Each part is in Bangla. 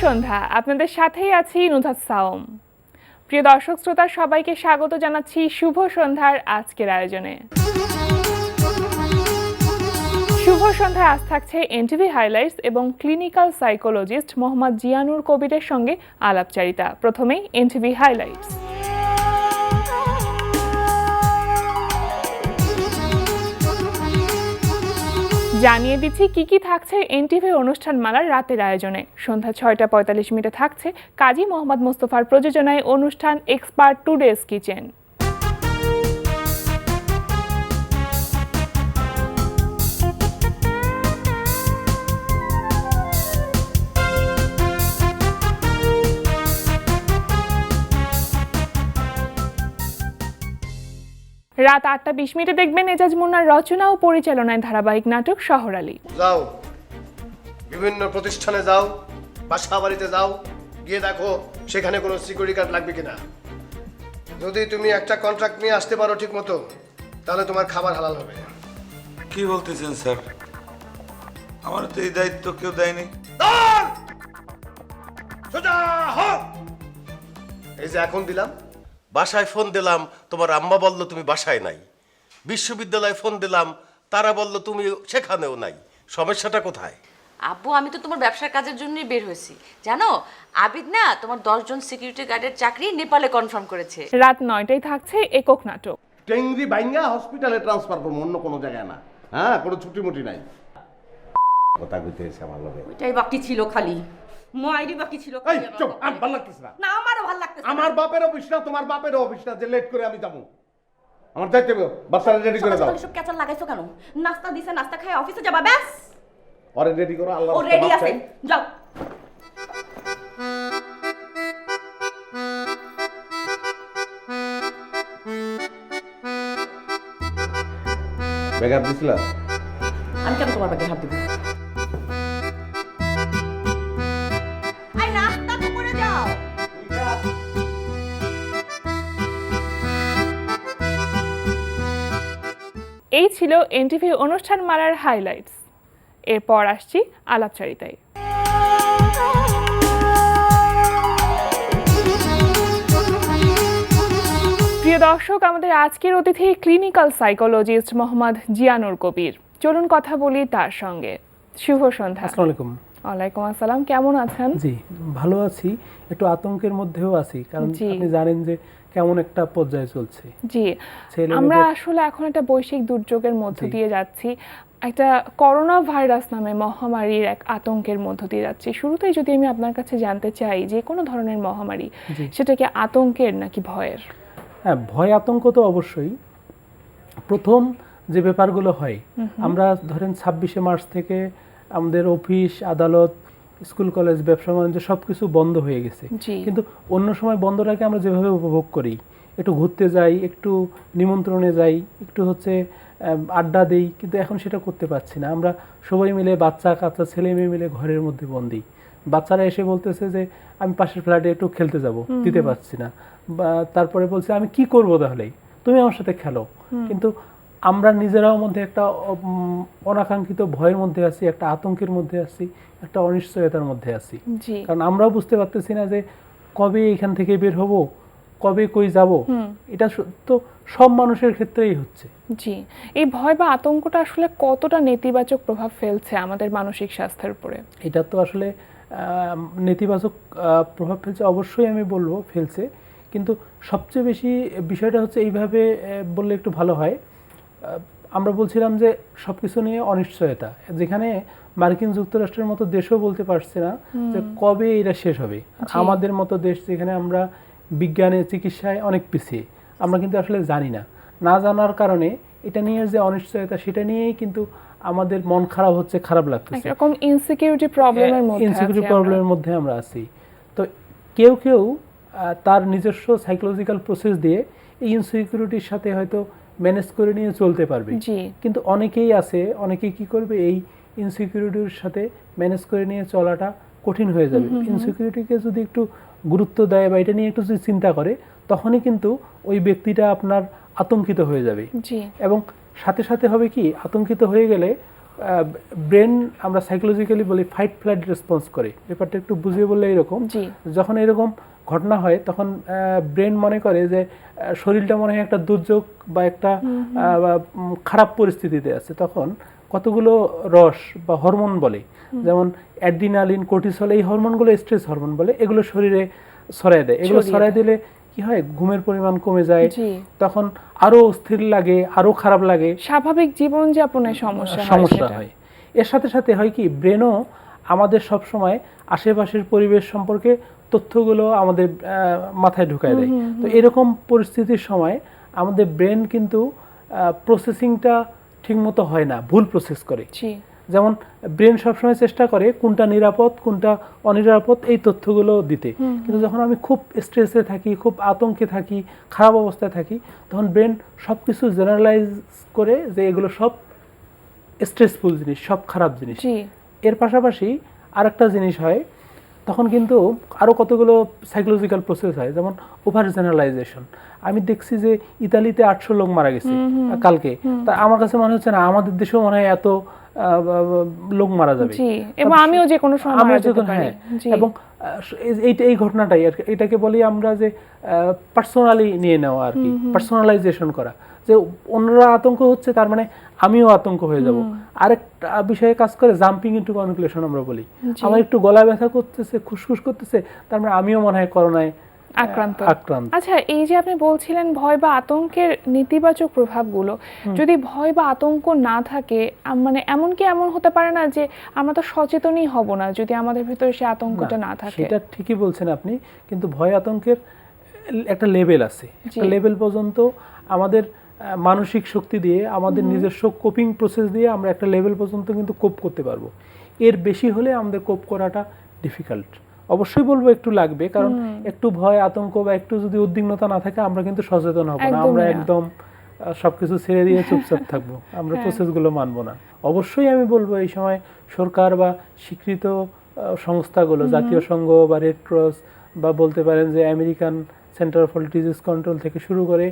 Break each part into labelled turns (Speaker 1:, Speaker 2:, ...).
Speaker 1: সন্ধ্যা, আপনাদের সাথেই আছি নুধাত সাওম। প্রিয় দর্শক শ্রোতা সবাইকে স্বাগত জানাচ্ছি শুভ সন্ধ্যার আজকের আয়োজনে। শুভ সন্ধ্যায় আজ থাকছে এনটিভি হাইলাইটস এবং ক্লিনিক্যাল সাইকোলজিস্ট মোহাম্মদ জিয়ানুর কবিরের সঙ্গে আলাপচারিতা। প্রথমেই এনটিভি হাইলাইটস। জানিয়ে দিচ্ছি কি থাকছে এনটিভি অনুষ্ঠানমালার রাতের আয়োজনে। সন্ধ্যা ৬টা ৪৫ থাকছে কাজী মোহাম্মদ মোস্তফার প্রযোজনায় অনুষ্ঠান এক্সপার্ট টুডেস কিচেন। রাত ৮টা ২০ দেখবেন এজাজ মুন্নার রচনা ও পরিচালনায় ধারাবাহিক নাটক শহরালী।
Speaker 2: যাও বিভিন্ন প্রতিষ্ঠানে যাও, বাসা বাড়িতে যাও, গিয়ে দেখো সেখানে কোনো সিকিউরিটি গার্ড লাগবে কিনা। যদি তুমি একটা কন্ট্রাক্ট নিয়ে আসতে পারো ঠিক মতো, তাহলে তোমার খাবার হালাল হবে।
Speaker 3: কি বলতেছেন স্যার? আমার তো এই দায়িত্ব কেউ দেয়নি।
Speaker 2: সোজা হও। এই যে এখন দিলাম, বাসায় ফোন দিলাম, তোমার আম্মা বলল তুমি বাসায় নাই। বিশ্ববিদ্যালয়ে ফোন দিলাম, তারা বলল তুমি সেখানেও নাই। সমস্যাটা কোথায়?
Speaker 4: আব্বু, আমি তো তোমার ব্যবসার কাজের জন্যই বের হয়েছি। জানো, আবিদ না তোমার 10 জন সিকিউরিটি গার্ডের চাকরি নেপালে কনফার্ম করেছে।
Speaker 1: রাত 9টায় থাকছে একক নাটক।
Speaker 5: টেংরি বাইঙ্গা হসপিটালে ট্রান্সফার করবো, অন্য কোনো জায়গায় না। হ্যাঁ, কোনো ছুটি-মুটি নাই। কথা কইতে এসে আমার লগে।
Speaker 6: ওইটাই বাকি ছিল খালি। মাইরি বাকি ছিল
Speaker 5: এই চুপ, আর ভালো লাগতেছে না।
Speaker 6: না, আমারও ভালো লাগতেছে না।
Speaker 5: আমার বাপের অফিস না, তোমার বাপের অফিস না যে লেট করে আমি যাবো। আমার যাইতে হবে, বাচ্চারা রেডি করে দাও।
Speaker 6: সব ক্যাচাল লাগাইছো কেন? নাস্তা দিছে, নাস্তা খায় অফিসে যাবা ব্যাস।
Speaker 5: ওরে রেডি করো, আল্লাহ
Speaker 6: ও রেডি আছে, যাও।
Speaker 5: বেগার দিছিলা?
Speaker 6: আমি কেন তোমার ব্যাগে হাত দিব? আই নাস্তা তো করে যাও।
Speaker 1: এই ছিল এনটিভি অনুষ্ঠানমালার হাইলাইটস। এরপর আসছি আলাপচারিতায়। প্রিয় দর্শক, আমাদের আজকের অতিথি ক্লিনিক্যাল সাইকোলজিস্ট মোহাম্মদ জিয়ানুর কবির। চলুন কথা বলি তার সঙ্গে। শুভ সন্ধ্যা।
Speaker 7: আসসালামু আলাইকুম।
Speaker 1: ওয়ালাইকুম আসসালাম, কেমন আছেন?
Speaker 7: জি, ভালো আছি। একটু আতঙ্কের মধ্যেও আছি, কারণ আপনি জানেন যে কেমন একটা পর্যায়ে চলছে।
Speaker 1: জি, আমরা আসলে এখন একটা বৈশ্বিক দুর্যোগের মধ্য দিয়ে যাচ্ছি। একটা করোনা ভাইরাস নামে মহামারীর এক আতঙ্কের মধ্য দিয়ে যাচ্ছি। শুরুতেই যদি আমি আপনার কাছে জানতে চাই, যে কোনো ধরনের মহামারী সেটা কি আতঙ্কের নাকি ভয়ের?
Speaker 7: হ্যাঁ, ভয় আতঙ্ক তো অবশ্যই। প্রথম যে ব্যাপারগুলো হয়, আমরা ধরেন 26শে মার্চ থেকে আমাদের অফিস, আদালত, স্কুল, কলেজ, ব্যবসা বাণিজ্য সব কিছু বন্ধ হয়ে গেছে। কিন্তু অন্য সময় বন্ধটাকে আমরা যেভাবে উপভোগ করি, একটু ঘুরতে যাই, একটু নিমন্ত্রণে যাই, একটু আড্ডা দেই, কিন্তু এখন সেটা করতে পারছি না। আমরা সবাই মিলে, বাচ্চা কাচ্চা ছেলে মেয়ে মিলে ঘরের মধ্যে বন্দি। বাচ্চারা এসে বলতেছে যে আমি পাশের ফ্ল্যাটে একটু খেলতে যাব, দিতে পারছি না। বা তারপরে বলছে আমি কি করব, তাহলে তুমি আমার সাথে খেলো। কিন্তু আমরা নিজেরাও মধ্যে একটা অনাকাঙ্ক্ষিত ভয়ের মধ্যে আছি, একটা আতঙ্কের মধ্যে আছি, একটা অনিশ্চয়তার মধ্যে আছি। কারণ আমরাও বুঝতে পারতেছি না যে কবে এখান থেকে বের হব, কবে কই যাব। এটা তো সব মানুষের ক্ষেত্রেই হচ্ছে।
Speaker 1: জি, এই ভয় বা আতঙ্কটা আসলে কতটা নেতিবাচক প্রভাব ফেলছে আমাদের মানসিক স্বাস্থ্যের উপরে?
Speaker 7: এটা তো আসলে নেতিবাচক প্রভাব ফেলছে, অবশ্যই আমি বলবো ফেলছে। কিন্তু সবচেয়ে বেশি বিষয়টা হচ্ছে, এইভাবে বললে একটু ভালো হয়। আমরা বলছিলাম যে সব কিছু নিয়ে অনিশ্চয়তা, যেখানে মার্কিন যুক্তরাষ্ট্রের মতো দেশও বলতে পারছে না যে কবে এটা শেষ হবে। আমাদের মতো দেশ, যেখানে আমরা বিজ্ঞানে, চিকিৎসায় অনেক পিছিয়ে, আমরা কিন্তু আসলে জানি না। না জানার কারণে এটা নিয়ে যে অনিশ্চয়তা, সেটা নিয়েই কিন্তু আমাদের মন খারাপ হচ্ছে, খারাপ লাগতেছে।
Speaker 1: এরকম ইনসিকিউরিটি প্রবলেমের
Speaker 7: মধ্যে আমরা আছি। তো কেউ কেউ তার নিজস্ব সাইকোলজিক্যাল প্রসেস দিয়ে এই ইনসিকিউরিটির সাথে হয়তো ম্যানেজ করে নিয়ে চলতে পারবে। কিন্তু অনেকেই কি করবে, এই ইনসিকিউরিটির সাথে ম্যানেজ করে নিয়ে চলাটা কঠিন হয়ে যাবে। ইনসিকিউরিটিকে যদি একটু গুরুত্ব দেয় বা এটা নিয়ে একটু যদি চিন্তা করে, তখনই কিন্তু ওই ব্যক্তিটা আপনার আতঙ্কিত হয়ে যাবে। এবং সাথে সাথে হবে কি, আতঙ্কিত হয়ে গেলে ব্রেন আমরা সাইকোলজিক্যালি বলি ফাইট ফ্লাইট রেসপন্স করে। ব্যাপারটা একটু বুঝিয়ে বললে এরকম,
Speaker 1: জি।
Speaker 7: যখন এরকম ঘটনা হয় তখন ব্রেন মনে করে যে শরীরটা মনে হয় একটা দুর্যোগ বা একটা খারাপ পরিস্থিতিতে আছে, তখন কতগুলো রস বা হরমোন বলে, যেমন অ্যাড্রিনালিন, কর্টিসল, এই হরমোনগুলো স্ট্রেস হরমোন বলে, এগুলো শরীরে ছড়ায় দেয়। এগুলো ছড়ায় দিলে কি হয়, ঘুমের পরিমাণ কমে যায়,
Speaker 1: জি।
Speaker 7: তখন আরো অস্থির লাগে, আরো খারাপ লাগে,
Speaker 1: স্বাভাবিক জীবনযাপনের সমস্যা
Speaker 7: হয়। এর সাথে সাথে হয় কি, ব্রেনও আমাদের সব সময় আশেপাশের পরিবেশ সম্পর্কে তথ্যগুলো আমাদের মাথায় ঢুকায় দেয়। তো এরকম পরিস্থিতির সময় আমাদের ব্রেন কিন্তু প্রসেসিংটা ঠিকমতো হয় না, ভুল প্রসেস করে। যেমন ব্রেন সবসময় চেষ্টা করে কোনটা নিরাপদ কোনটা অনিরাপদ এই তথ্যগুলো দিতে, কিন্তু যখন আমি খুব স্ট্রেসে থাকি, খুব আতঙ্কে থাকি, খারাপ অবস্থায় থাকি, তখন ব্রেন সব কিছু জেনারেলাইজ করে যে এগুলো সব স্ট্রেসফুল জিনিস, সব খারাপ জিনিস। এর পাশাপাশি আরেকটা জিনিস হয়, তখন কিন্তু আরও কতগুলো সাইকোলজিক্যাল প্রসেস হয়, যেমন ওভার জেনারেলাইজেশন। আমি দেখছি যে ইতালিতে 800 লোক মারা গেছে কালকে, তা আমার কাছে মনে হচ্ছে না আমাদের দেশেও মনে হয় এত লোক মারা যাবে,
Speaker 1: এবং আমিও যে কোনো সময় মারা যেতে পারি।
Speaker 7: এবং এই ঘটনাটাই এটাকে বলি আমরা যে পার্সোনালি নিয়ে নেওয়া আর কি, পার্সোনালাইজেশন করা, যে অন্যরা আতঙ্ক হচ্ছে তার মানে আমিও আতঙ্ক হয়ে যাব। আরেকটা বিষয়ে কাজ করে জাম্পিং ইনটু কনক্লুশন আমরা বলি, আমার একটু গলা ব্যথা করতেছে, খুশখুশ করতেছে, তার মানে আমিও মনে হয় করোনায় আক্রান্ত।
Speaker 1: আচ্ছা, এই যে আপনি বলছিলেন ভয় বা আতঙ্কের নেতিবাচক প্রভাবগুলো, যদি ভয় বা আতঙ্ক না থাকে, মানে এমন হতে পারে না যে আমরা তো সচেতনই হব না যদি আমাদের ভিতরে সে আতঙ্কটা না থাকে?
Speaker 7: সেটা ঠিকই বলছেন আপনি, কিন্তু ভয় আতঙ্কের একটা লেভেল আছে, একটা লেভেল পর্যন্ত আমাদের মানসিক শক্তি দিয়ে, আমাদের নিজস্ব কোপিং প্রসেস দিয়ে আমরা একটা লেভেল পর্যন্ত কিন্তু কোপ করতে পারবো। এর বেশি হলে আমাদের কোপ করাটা ডিফিকাল্ট। অবশ্যই বলবো একটু লাগবে, কারণ একটু ভয় আতঙ্ক বা একটু যদি উদ্বিগ্নতা না থাকে আমরা কিন্তু সচেতন হব না, আমরা একদম সবকিছু ছেড়ে দিয়ে চুপচাপ থাকবো, আমরা প্রসেসগুলো মানবো না। অবশ্যই আমি বলবো এই সময় সরকার বা স্বীকৃত সংস্থাগুলো, জাতীয় সংঘ বা রেড ক্রস বা বলতে পারেন যে American centre for disease control থেকে শুরু করে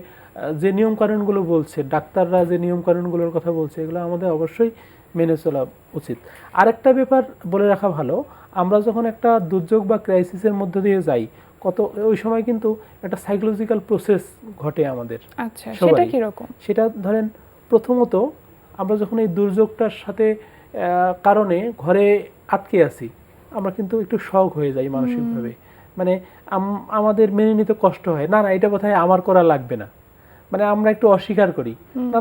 Speaker 7: যে নিয়মকানুনগুলো বলছে, ডাক্তাররা যে নিয়মকানুনগুলোর কথা বলছে, এগুলো আমাদের অবশ্যই মেনে চলা উচিত। আরেকটা ব্যাপার বলে রাখা ভালো, আমরা যখন একটা দুর্যোগ বা ক্রাইসিসের মধ্যে দিয়ে যাই, ওই সময় কিন্তু একটা সাইকোলজিক্যাল প্রসেস ঘটে আমাদের।
Speaker 1: আচ্ছা, সেটা কি রকম?
Speaker 7: সেটা ধরেন, প্রথমত আমরা যখন এই দুর্যোগটার সাথে কারণে ঘরে আটকে আছি, আমরা কিন্তু একটু শক হয়ে যাই মানসিকভাবে, মানে আমাদের মেনে নিতে কষ্ট হয়, না এটা বোধহয় আমার করা লাগবে না, মানে আমরা একটু অস্বীকার করি,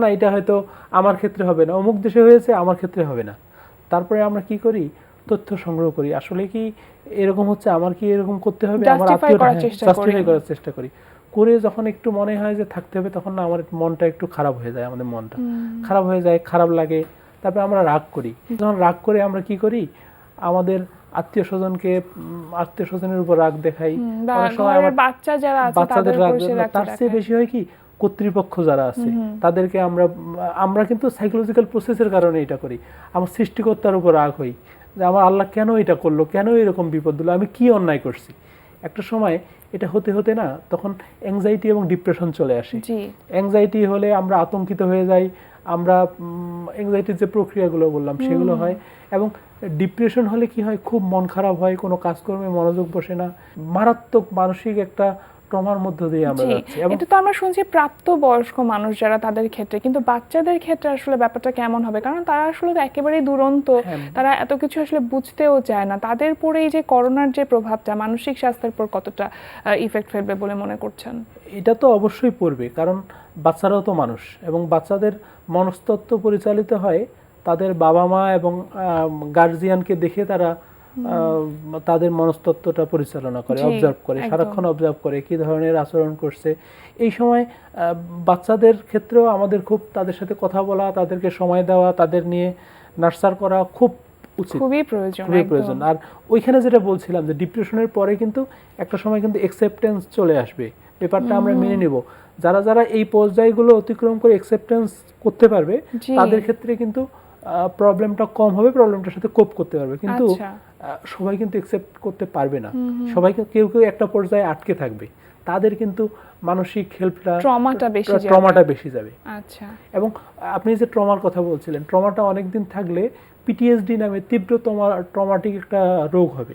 Speaker 7: না এটা হয়তো আমার ক্ষেত্রে হবে না, অমুক দেশে হয়েছে আমার ক্ষেত্রে হবে না। তারপরে আমরা কি করি, তথ্য সংগ্রহ করি, আসলে কি এরকম হচ্ছে, আমার কি এরকম করতে হবে, আমার
Speaker 1: জাস্টিফাই করার
Speaker 7: চেষ্টা করি, করে যখন একটু মনে হয় যে থাকতে হবে, তখন না আমার মনটা একটু খারাপ হয়ে যায়, আমাদের মনটা খারাপ হয়ে যায়, খারাপ লাগে, তারপরে আমরা রাগ করি। যখন রাগ করে আমরা কি করি, আমাদের আত্মীয় স্বজনের উপর রাগ দেখাই, বাচ্চাদের রাগ, তার চেয়ে বেশি হয় কি কর্তৃপক্ষ যারা আছে তাদেরকে আমরা কিন্তু সাইকোলজিক্যাল প্রসেসের কারণে এটা করি, আমার সৃষ্টিকর্তার উপর রাগ হই যে আমার আল্লাহ কেন এটা করলো, কেন এরকম বিপদ দিল, আমি কি অন্যায় করছি। একটা সময় এটা হতে হতে না তখন অ্যাংজাইটি এবং ডিপ্রেশন চলে আসে। অ্যাংজাইটি হলে আমরা আতঙ্কিত হয়ে যাই, আমরা অ্যাংজাইটির যে প্রক্রিয়াগুলো বললাম সেগুলো হয়, এবং ডিপ্রেশন হলে কি হয়, খুব মন খারাপ হয়, কোনো কাজকর্মে মনোযোগ বসে না, মারাত্মক মানসিক একটা ট্রমার মধ্য দিয়ে আমরা যাচ্ছি।
Speaker 1: এটা তো আমরা শুনছি প্রাপ্ত বয়স্ক মানুষ যারা, তাদের ক্ষেত্রে, কিন্তু বাচ্চাদের ক্ষেত্রে আসলে ব্যাপারটা কেমন হবে? কারণ তারা আসলে একেবারেই দুরন্ত, তারা এত কিছু আসলে বুঝতেও চায় না। তাদের পরে এই যে করোনার যে প্রভাবটা মানসিক স্বাস্থ্যের পর কতটা ইফেক্ট ফেলবে বলে মনে করছেন?
Speaker 7: এটা তো অবশ্যই পড়বে, কারণ বাচ্চারাও তো মানুষ, এবং বাচ্চাদের মনস্তত্ত্ব পরিচালিত হয় তাদের বাবা মা এবং গার্জিয়ানকে দেখে, তারা তাদের মনস্তত্ত্বটা পরিচালনা করে, অবজার্ভ করে, সারাক্ষণ অবজার্ভ করে কি ধরনের আচরণ করছে। এই সময় বাচ্চাদের ক্ষেত্রেও আমাদের খুব তাদের সাথে কথা বলা, তাদেরকে সময় দেওয়া, তাদের নিয়ে নার্সার করা খুব উচিত,
Speaker 1: খুবই প্রয়োজন।
Speaker 7: আর ওইখানে যেটা বলছিলাম যে ডিপ্রেশনের পরে কিন্তু একটা সময় কিন্তু অ্যাকসেপ্টেন্স চলে আসবে, ব্যাপারটা আমরা মেনে নেব। যারা এই পর্যায়গুলো অতিক্রম করে অ্যাকসেপ্টেন্স করতে পারবে, তাদের ক্ষেত্রে কিন্তু প্রবলেমটা কম হবে, প্রবলেমটার সাথে কোপ করতে পারবে। কিন্তু সবাই কিন্তু অ্যাকসেপ্ট করতে পারবে না, সবাইকে কেউ একটা পর্যায়ে আটকে থাকবে, তাদের কিন্তু মানসিক হেল্পটা
Speaker 1: ট্রমাটা বেশি যাবে।
Speaker 7: ট্রমাটা বেশি যাবে।
Speaker 1: আচ্ছা,
Speaker 7: এবং আপনি যে ট্রমার কথা বলছিলেন, ট্রমাটা অনেক দিন থাকলে পিটিএসডি নামে তীব্র ট্রমাটিক একটা রোগ হবে।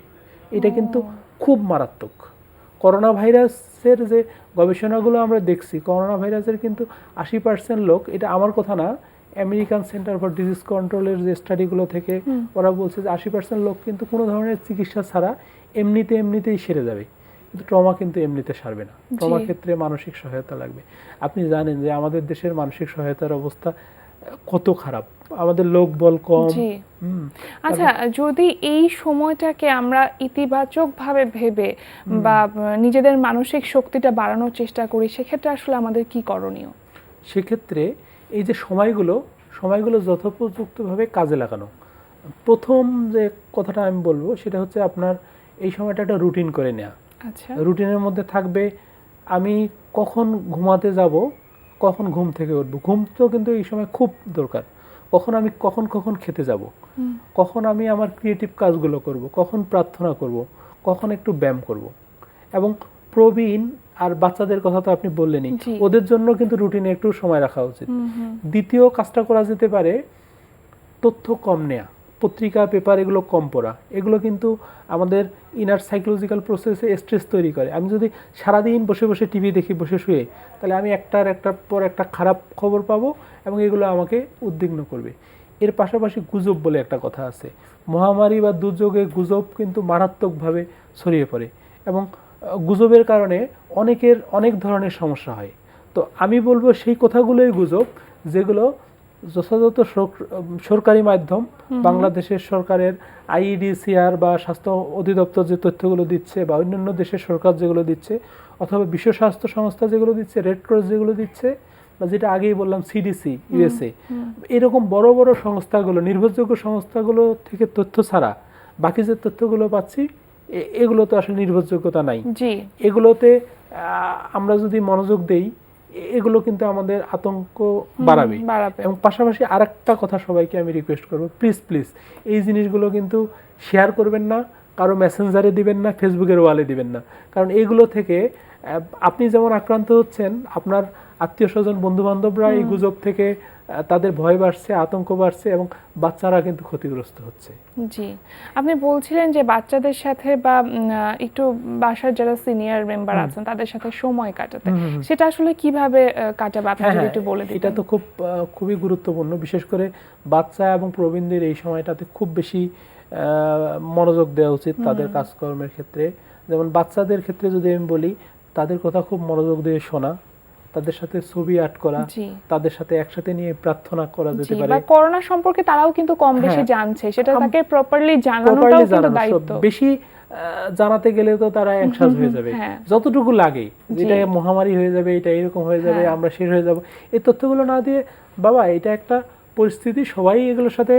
Speaker 7: এটা কিন্তু খুব মারাত্মক। করোনা ভাইরাসের যে গবেষণাগুলো আমরা দেখছি, করোনা ভাইরাসের কিন্তু 80% লোক, এটা আমার কথা না, আমেরিকান সেন্টার ফর ডিজিজ কন্ট্রোলের যে স্টাডিগুলো থেকে ওরা বলছে যে 80% লোক কিন্তু কোনো ধরনের চিকিৎসা ছাড়া এমনিতেই সেরে যাবে। কিন্তু ট্রমা কিন্তু এমনিতে সারবে না। ট্রমার ক্ষেত্রে মানসিক সহায়তা লাগবে। আপনি জানেন যে আমাদের দেশের মানসিক সহায়তার অবস্থা কত খারাপ, আমাদের লোকবল কম।
Speaker 1: জি। আচ্ছা, যদি এই সময়টাকে আমরা ইতিবাচকভাবে ভেবে বা নিজেদের মানসিক শক্তিটা বাড়ানোর চেষ্টা করি, সেক্ষেত্রে আসলে আমাদের কি করণীয়?
Speaker 7: সেক্ষেত্রে এই যে সময়গুলো যথোপযুক্তভাবে কাজে লাগানো। প্রথম যে কথাটা আমি বলবো সেটা হচ্ছে আপনার এই সময়টা একটা রুটিন করে নেওয়া।
Speaker 1: আচ্ছা,
Speaker 7: রুটিনের মধ্যে থাকবে আমি কখন ঘুমাতে যাব, কখন ঘুম থেকে উঠবো। ঘুম তো কিন্তু এই সময় খুব দরকার। কখন খেতে যাব, কখন আমি আমার ক্রিয়েটিভ কাজগুলো করব, কখন প্রার্থনা করব, কখন একটু ব্যায়াম করব। এবং প্রবীণ আর বাচ্চাদের কথা তো আপনি বললেনই, ওদের জন্য কিন্তু রুটিনে একটু সময় রাখা উচিত। দ্বিতীয় কাজটা করা যেতে পারে তথ্য কম নেয়া, পত্রিকা পেপার এগুলো কম পড়া। এগুলো কিন্তু আমাদের ইনার সাইকোলজিক্যাল প্রসেসে স্ট্রেস তৈরি করে। আমি যদি সারাদিন বসে টিভি দেখি বসে শুয়ে, তাহলে আমি একটার পর একটা খারাপ খবর পাবো এবং এগুলো আমাকে উদ্বিগ্ন করবে। এর পাশাপাশি গুজব বলে একটা কথা আছে। মহামারী বা দুর্যোগে গুজব কিন্তু মারাত্মকভাবে ছড়িয়ে পড়ে এবং গুজবের কারণে অনেক ধরনের সমস্যা হয়। তো আমি বলবো সেই কথাগুলোই গুজব যেগুলো যথাযথ সরকারি মাধ্যম, বাংলাদেশের সরকারের আইইডিসিআর বা স্বাস্থ্য অধিদপ্তর যে তথ্যগুলো দিচ্ছে, বা অন্যান্য দেশের সরকার যেগুলো দিচ্ছে, অথবা বিশ্ব স্বাস্থ্য সংস্থা যেগুলো দিচ্ছে, রেড ক্রস যেগুলো দিচ্ছে, বা যেটা আগেই বললাম সিডিসি ইউএসএ, এরকম বড় বড় সংস্থাগুলো, নির্ভরযোগ্য সংস্থাগুলো থেকে তথ্য ছাড়া বাকি যে তথ্যগুলো পাচ্ছি এগুলো তো আসলে নির্ভরযোগ্যতা নাই। এগুলোতে আমরা যদি মনোযোগ দেই, এগুলো কিন্তু আমাদের আতঙ্ক বাড়াবে। এবং পাশাপাশি আরেকটা কথা সবাইকে আমি রিকোয়েস্ট করবো, প্লিজ এই জিনিসগুলো কিন্তু শেয়ার করবেন না, কারো মেসেঞ্জারে দিবেন না, ফেসবুকের ওয়ালে দিবেন না। কারণ এইগুলো থেকে আপনি যেমন আক্রান্ত হচ্ছেন, আপনার আত্মীয় স্বজন বন্ধু বান্ধবরা এই গুজব থেকে তাদের ভয় বাড়ছে, আতঙ্ক বাড়ছে এবং বাচ্চারা কিন্তু ক্ষতিগ্রস্ত হচ্ছে।
Speaker 1: জি, আপনি বলছিলেন যে বাচ্চাদের সাথে বা একটু বাসার যারা সিনিয়র মেম্বার আছেন তাদের সাথে সময় কাটাতে, সেটা আসলে কিভাবে কাটাবে আপনি যদি একটু বলে দিতেন?
Speaker 7: এটা তো খুবই গুরুত্বপূর্ণ। বিশেষ করে বাচ্চা এবং প্রবীণদের এই সময়টাতে খুব বেশি মনোযোগ দেওয়া উচিত তাদের কাজকর্মের ক্ষেত্রে। যেমন বাচ্চাদের ক্ষেত্রে যদি আমি বলি, তাদের কথা খুব মনোযোগ দিয়ে শোনা, তাদের সাথে ছবি আর্ট করা, তাদের সাথে একসাথে নিয়ে প্রার্থনা করা যেতে পারে।
Speaker 1: বা করোনা সম্পর্কে তারাও কিন্তু কম বেশি জানছে, সেটা তাকে প্রপারলি জানানোটাও কিন্তু দায়িত্ব।
Speaker 7: বেশি জানাতে গেলে তো তারা অ্যাংশাস হয়ে যাবে। যতটুকু লাগে, যেটা মহামারী হয়ে যাবে, এটা এরকম হয়ে যাবে, আমরা শেষ হয়ে যাব, এই তথ্যগুলো না দিয়ে, বাবা এটা একটা পরিস্থিতি, সবাই এগুলোর সাথে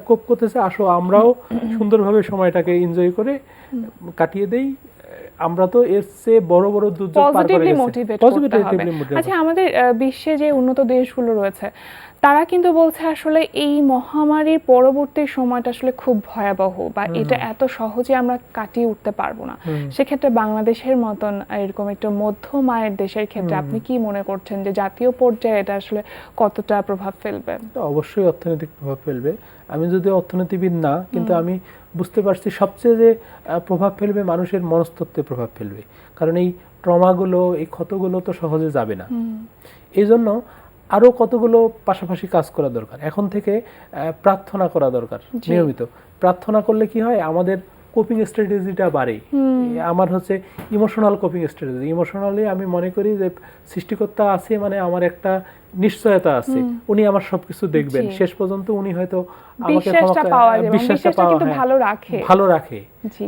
Speaker 7: কোপ করতেছে, আসো আমরাও সুন্দরভাবে সময়টাকে এনজয় করে কাটিয়ে দেই। আমরা তো এর চেয়ে বড় দুর্যোগ পার করে গেছি।
Speaker 1: আচ্ছা, আমাদের বিশ্বে যে উন্নত দেশগুলো রয়েছে তারা কিন্তু বলছে আসলে এই মহামারীর পরবর্তী সময়টা আসলে খুব ভয়াবহ, বা এটা এত সহজে আমরা কাটিয়ে উঠতে পারবো না। সেক্ষেত্রে বাংলাদেশের মতন এরকম একটা মধ্যম আয়ের দেশের ক্ষেত্রে আপনি কি মনে করছেন যে জাতীয় পর্যায়ে এটা আসলে কতটা প্রভাব ফেলবে?
Speaker 7: অবশ্যই অর্থনৈতিক প্রভাব ফেলবে। আমি যদি অর্থনীতিবিদ না, কিন্তু আমি বুঝতে পারছি সবচেয়ে যে প্রভাব ফেলবে মানুষের মনস্তত্ত্বে প্রভাব ফেলবে। কারণ এই ট্রমাগুলো, এই ক্ষতগুলো তো সহজে যাবে না। এই জন্য আরও কতগুলো পাশাপাশি কাজ করা দরকার। এখন থেকে প্রার্থনা করা দরকার নিয়মিত। প্রার্থনা করলে কি হয়, আমাদের কোপিং স্ট্র্যাটেজিটা বাড়ে। আমার হচ্ছে ইমোশনাল কোপিং স্ট্র্যাটেজি। ইমোশনালি আমি মনে করি যে সৃষ্টিকর্তা আছে, মানে আমার একটা নিশ্চয়তা আছে, উনি আমার সবকিছু দেখবেন, শেষ পর্যন্ত উনি হয়তো আমাকে বিশ্বাসটা ভালো রাখে।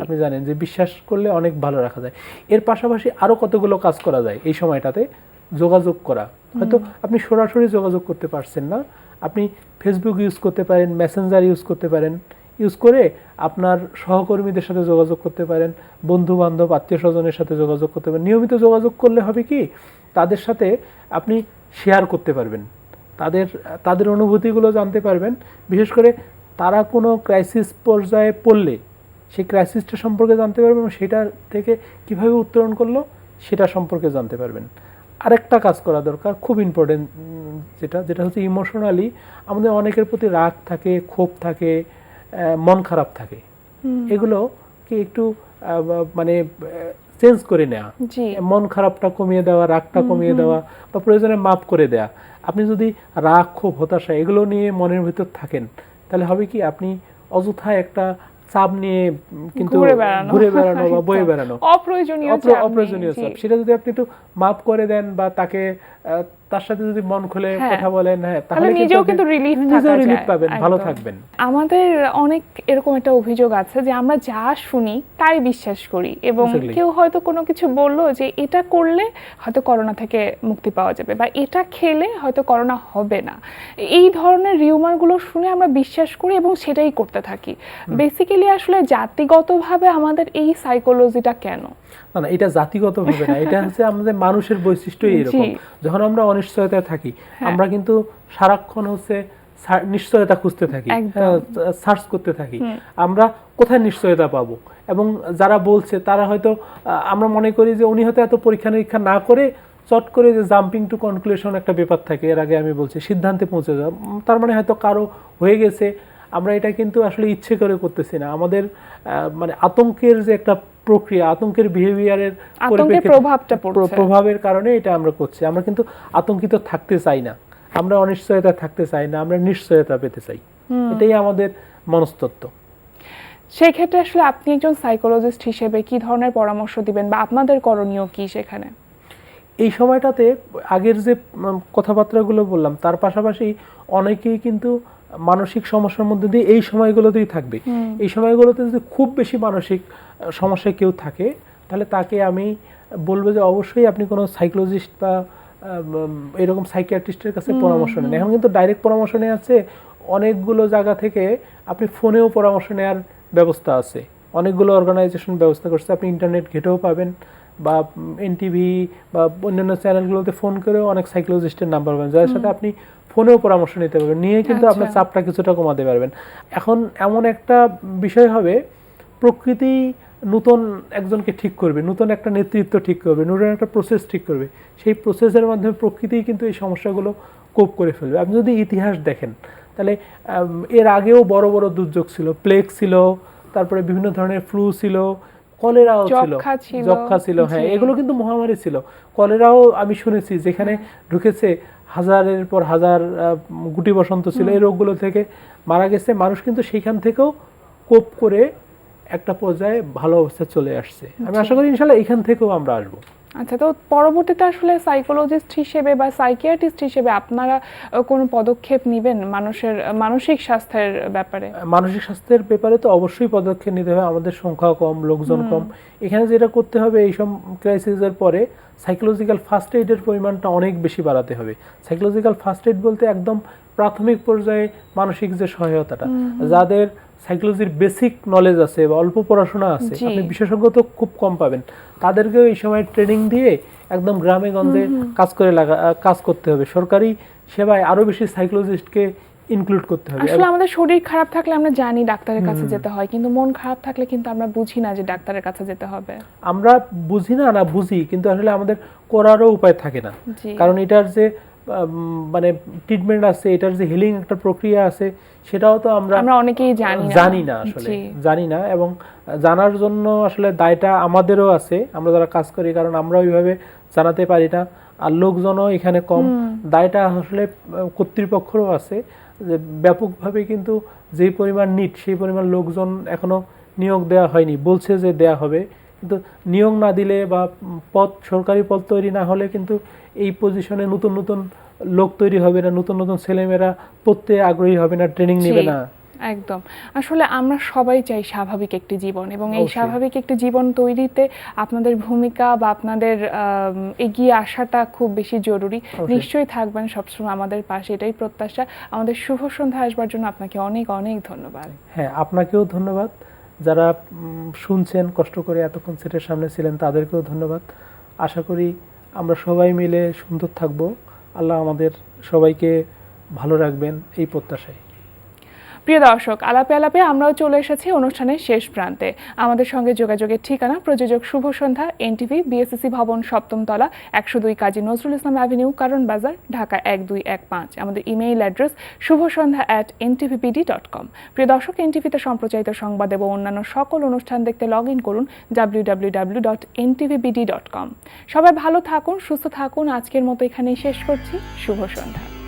Speaker 7: আপনি জানেন যে বিশ্বাস করলে অনেক ভালো রাখা যায়। এর পাশাপাশি আরো কতগুলো কাজ করা যায় এই সময়টাতে। যোগাযোগ করা, হয়তো আপনি সরাসরি যোগাযোগ করতে পারছেন না, আপনি ফেসবুক ইউজ করতে পারেন, মেসেঞ্জার ইউজ করতে পারেন, ইউজ করে আপনার সহকর্মীদের সাথে যোগাযোগ করতে পারেন, বন্ধু বান্ধব আত্মীয় স্বজনের সাথে যোগাযোগ করতে পারেন। নিয়মিত যোগাযোগ করলে হবে কি, তাদের সাথে আপনি শেয়ার করতে পারবেন, তাদের অনুভূতিগুলো জানতে পারবেন। বিশেষ করে তারা কোনো ক্রাইসিস পর্যায়ে পড়লে সেই ক্রাইসিসটা সম্পর্কে জানতে পারবেন এবং সেটা থেকে কীভাবে উত্তরণ করলো সেটা সম্পর্কে জানতে পারবেন। আরেকটা কাজ করা দরকার, খুব ইম্পর্টেন্ট, যেটা হচ্ছে ইমোশনালি আমাদের অনেকের প্রতি রাগ থাকে, ক্ষোভ থাকে, মন খারাপ থাকে, এগুলোকে একটু মানে চেঞ্জ করে নেওয়া,
Speaker 1: জি
Speaker 7: মন খারাপটা কমিয়ে দেওয়া, রাগটা কমিয়ে দেওয়া, বা প্রয়োজনে মাপ করে দেওয়া। আপনি যদি রাগ, ক্ষোভ, হতাশা এগুলো নিয়ে মনের ভিতর থাকেন, তাহলে হবে কি আপনি অযথা একটা চাপ নিয়ে কিন্তু ঘুরে বেড়ানো বা বয়ে বেড়ানো,
Speaker 1: অপ্রয়োজনীয় চাপ
Speaker 7: অপ্রয়োজনীয়
Speaker 1: নেই,
Speaker 7: চাপ,
Speaker 1: জি।
Speaker 7: সেটা যদি আপনি একটু মাপ করে দেন বা তাকে তার সাথে যদি মন খুলে
Speaker 1: হ্যাঁ।
Speaker 7: কথা বলেন, হ্যাঁ,
Speaker 1: তাহলে নিজেও কিন্তু রিলিফ
Speaker 7: পাবেন, ভালো থাকবেন।
Speaker 1: আমাদের অনেক এরকম একটা অভিযোগ আছে যে আমরা যা শুনি তাই বিশ্বাস করি, এবং
Speaker 7: Exactly.
Speaker 1: কেউ হয়তো কোনো কিছু বললো যে এটা করলে হয়তো করোনা থেকে মুক্তি পাওয়া যাবে বা এটা খেলে হয়তো করোনা হবে না, এই ধরনের রিউমারগুলো শুনে আমরা বিশ্বাস করি এবং সেটাই করতে থাকি। বেসিক্যালি আসলে জাতিগতভাবে আমাদের এই সাইকোলজিটা কেন?
Speaker 7: না, এটা জাতিগতভাবে না, এটা হচ্ছে আমাদের মানুষের বৈশিষ্ট্যই এরকম।
Speaker 1: জি।
Speaker 7: যখন আমরা অনিশ্চয়তায় থাকি, আমরা কিন্তু সারাক্ষণ হচ্ছে নিশ্চয়তা খুঁজতে থাকি,
Speaker 1: একদম।
Speaker 7: সার্চ করতে থাকি, আমরা কোথায় নিশ্চয়তা পাবো। এবং যারা বলছে তারা হয়তো আমরা মনে করি যে উনি হয়তো এত পরীক্ষা নিরীক্ষা না করে চট করে যে জাম্পিং টু কনক্লুশন একটা ব্যাপার থাকে, এর আগে আমি বলছি সিদ্ধান্তে পৌঁছে যাওয়া, তার মানে হয়তো কারো হয়ে গেছে। আমরা এটা কিন্তু আসলে ইচ্ছে করে করতেছি না, আমাদের মানে আতঙ্কের যে একটা প্রক্রিয়া, আতঙ্কের বিহেভিয়ারের প্রভাবের কারণে এটা আমরা করছি। আমরা কিন্তু আতঙ্কিত থাকতে চাই না, আমরা অনিশ্চয়তা থাকতে চাই না, আমরা নিশ্চয়তা পেতে চাই, এটাই আমাদের মনস্তত্ত্ব।
Speaker 1: সেই ক্ষেত্রে আসলে আপনি একজন সাইকোলজিস্ট হিসেবে কি ধরনের পরামর্শ দিবেন বা আপনাদের করণীয় কি সেখানে?
Speaker 7: এই সময়টাতে আগের যে কথাবার্তাগুলো বললাম তার পাশাপাশি অনেকেই কিন্তু মানসিক সমস্যার মধ্যে দিয়ে এই সময়গুলোতেই থাকবে। এই সময়গুলোতে যদি খুব বেশি মানসিক সমস্যায় কেউ থাকে, তাহলে তাকে আমি বলবো যে অবশ্যই আপনি কোনো সাইকোলজিস্ট বা এরকম সাইকিয়াট্রিস্টের কাছে পরামর্শ নেন। এখন কিন্তু ডাইরেক্ট পরামর্শ নেওয়া আছে, অনেকগুলো জায়গা থেকে আপনি ফোনেও পরামর্শ নেওয়ার ব্যবস্থা আছে, অনেকগুলো অর্গানাইজেশন ব্যবস্থা করছে, আপনি ইন্টারনেট ঘেটেও পাবেন বা এনটিভি বা অন্যান্য চ্যানেলগুলোতে ফোন করেও অনেক সাইকোলজিস্টের নাম্বার পাবেন, যাদের সাথে আপনি ফোনেও পরামর্শ নিতে পারবেন, নিয়ে কিন্তু আপনার চাপটা কিছুটা কমাতে পারবেন। এখন এমন একটা বিষয় হবে, প্রকৃতি নতুন একজনকে ঠিক করবে, নতুন একটা নেতৃত্ব ঠিক করবে, নতুন একটা প্রসেস ঠিক করবে, সেই প্রসেসের মাধ্যমে প্রকৃতিই কিন্তু এই সমস্যাগুলো কোপ করে ফেলবে। আপনি যদি ইতিহাস দেখেন তাহলে এর আগেও বড় বড় দুর্যোগ ছিল, প্লেগ ছিল, তারপরে বিভিন্ন ধরনের ফ্লু ছিল, কলেরাও ছিল, যক্ষা ছিল, হ্যাঁ, এগুলো কিন্তু মহামারী ছিল। কলেরাও আমি শুনেছি যেখানে ঢুকেছে হাজারের পর হাজার গুটি বসন্ত ছিল, এই রোগগুলো থেকে মারা গেছে মানুষ, কিন্তু সেইখান থেকেও কোপ করে একটা পর্যায়ে ভালো অবস্থায় চলে আসছে। আমি আশা করি ইনশাল্লাহ এখান থেকেও আমরা আসবো।
Speaker 1: আচ্ছা, তো পরবর্তীতে আসলে সাইকোলজিস্ট হিসেবে বা সাইকিয়াট্রিস্ট হিসেবে আপনারা কোনো পদক্ষেপ নেবেন মানুষের মানসিক স্বাস্থ্যের ব্যাপারে?
Speaker 7: মানসিক স্বাস্থ্যের ব্যাপারে তো অবশ্যই পদক্ষেপ নিতে হবে, আমাদের সংখ্যা কম, লোকজন কম। এখানে যেটা করতে হবে, এইসব ক্রাইসিসের পরে সাইকোলজিক্যাল ফার্স্ট এইডের পরিমাণটা অনেক বেশি বাড়াতে হবে। সাইকোলজিক্যাল ফার্স্ট এইড বলতে একদম প্রাথমিক পর্যায়ে মানসিক যে সহায়তাটা, যাদের সাইকোলজির বেসিক নলেজ আছে বা অল্প পড়াশোনা আছে, আপনি বিশেষজ্ঞ তো খুব কম পাবেন, তাদেরকেও এই সময় ট্রেনিং দিয়ে একদম গ্রামে গঞ্জে কাজ করতে হবে। সরকারি সেবায় আরো বেশি সাইকোলজিস্টকে ইনক্লুড করতে হবে।
Speaker 1: আসলে আমাদের শরীর খারাপ থাকলে আমরা জানি ডাক্তারের কাছে যেতে হয়, কিন্তু মন খারাপ থাকলে কিন্তু আমরা বুঝি না যে ডাক্তারের কাছে যেতে হবে।
Speaker 7: আমরা বুঝি না, বুঝি, কিন্তু আসলে আমাদের করারও উপায় থাকে না, কারণ এটার যে মানে ট্রিটমেন্ট আছে, এটার যে হিলিং একটা প্রক্রিয়া আছে, সেটাও তো আমরা
Speaker 1: অনেকেই
Speaker 7: জানি না, আসলে জানি না। এবং জানার জন্য আসলে দায়টা আমাদেরও আছে, আমরা যারা কাজ করি, কারণ আমরা ওইভাবে জানাতে পারি না, আর লোকজনও এখানে কম, দায়টা আসলে কর্তৃপক্ষেরও আছে, যে ব্যাপকভাবে কিন্তু যেই পরিমাণ নিট সেই পরিমাণ লোকজন এখনো নিয়োগ দেওয়া হয়নি, বলছে যে দেয়া হবে, কিন্তু নিয়োগ না দিলে বা সরকারি পদ তৈরি না হলে কিন্তু এই পজিশনে নতুন নতুন লোক তৈরি হবে না, নতুন নতুন ছেলেমেয়েরা পড়তে আগ্রহী হবে না, ট্রেনিং নেবে না।
Speaker 1: একদম, আসলে আমরা সবাই চাই স্বাভাবিক একটি জীবন, এবং এই স্বাভাবিক একটি জীবন তৈরিতে আপনাদের ভূমিকা বা আপনাদের এগিয়ে আসাটা খুব বেশি জরুরি। নিশ্চয়ই থাকবেন সবসময় আমাদের পাশে, এটাই প্রত্যাশা। আমাদের শুভ সন্ধ্যা আসবার জন্য আপনাকে অনেক অনেক ধন্যবাদ।
Speaker 7: হ্যাঁ, আপনাকেও ধন্যবাদ, যারা শুনছেন কষ্ট করে এতক্ষণ সেটের সামনে ছিলেন তাদেরকেও ধন্যবাদ। আশা করি আমরা সবাই মিলে সুন্দর থাকব, আল্লাহ আমাদের সবাইকে ভালো রাখবেন এই প্রত্যাশায়।
Speaker 1: প্রিয় দর্শক, আলাপে আলাপে আমরাও চলে এসেছি অনুষ্ঠানের শেষ প্রান্তে। আমাদের সঙ্গে যোগাযোগের ঠিকানা প্রযোজক শুভ সন্ধ্যা, এনটিভি, বিএসসিসি ভবন, ৭ম তলা, ১০২ কাজী নজরুল ইসলাম অ্যাভিনিউ, কারণ বাজার, ঢাকা ১২১৫। আমাদের ইমেইল অ্যাড্রেস shubhosandha@ntvbd.com। প্রিয় দর্শক, এনটিভিতে সম্প্রচারিত সংবাদ এবং অন্যান্য সকল অনুষ্ঠান দেখতে লগ ইন করুন www.ntvbd.com। সবাই ভালো থাকুন, সুস্থ থাকুন। আজকের মতো এখানেই শেষ করছি। শুভ সন্ধ্যা।